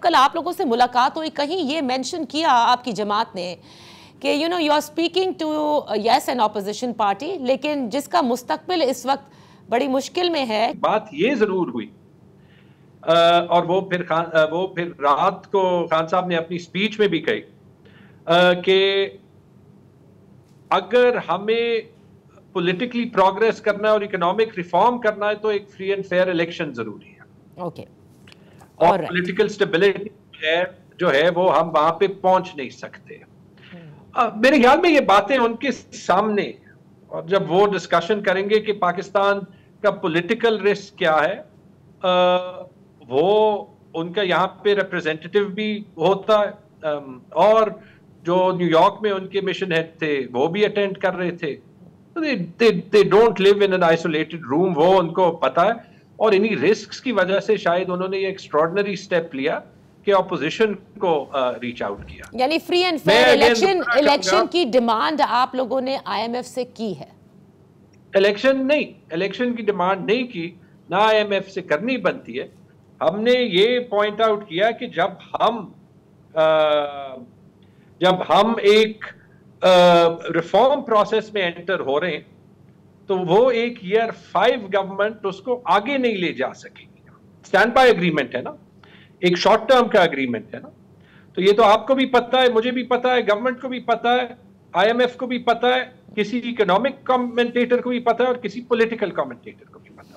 कल आप लोगों से मुलाकात हुई, कहीं ये मेंशन किया आपकी जमात ने कि you are speaking to yes an opposition party, लेकिन जिसका मुस्तकबिल इस वक्त बड़ी मुश्किल में है। बात ये जरूर हुई और वो फिर रात को खान साहब ने अपनी स्पीच में भी कही कि अगर हमें पॉलिटिकली प्रोग्रेस करना है और इकोनॉमिक रिफॉर्म करना है तो एक फ्री एंड फेयर इलेक्शन जरूरी है। ओके। और पॉलिटिकल स्टेबिलिटी जो है वो हम वहां पे पहुंच नहीं सकते। मेरे ख्याल में ये बातें उनके सामने, और जब वो डिस्कशन करेंगे कि पाकिस्तान का पॉलिटिकल रिस्क क्या है, वो उनका यहाँ पे रिप्रेजेंटेटिव भी होता है और जो न्यूयॉर्क में उनके मिशन हेड थे वो भी अटेंड कर रहे थे। They don't live in an isolated room, वो उनको पता है। और इन्हीं रिस्क्स की वजह से शायद उन्होंने ये एक्स्ट्रॉर्डिनरी स्टेप लिया कि ऑपोजिशन को रीच आउट किया। यानी फ्री एंड फेयर इलेक्शन की डिमांड आप लोगों ने आईएमएफ से की है? इलेक्शन की डिमांड नहीं की, ना आईएमएफ से करनी बनती है। हमने ये पॉइंट आउट किया कि जब हम एक रिफॉर्म प्रोसेस में एंटर हो रहे हैं तो वो एक ईयर 5 गवर्नमेंट उसको आगे नहीं ले जा सकेगी। स्टैंड बाय एग्रीमेंट है ना, एक शॉर्ट टर्म का एग्रीमेंट है ना। तो ये तो आपको भी पता है, मुझे भी पता है, गवर्नमेंट को भी पता है, आईएमएफ को भी पता है, किसी इकोनॉमिक कमेंटेटर को भी पता है और किसी पॉलिटिकल कमेंटेटर को भी पता है।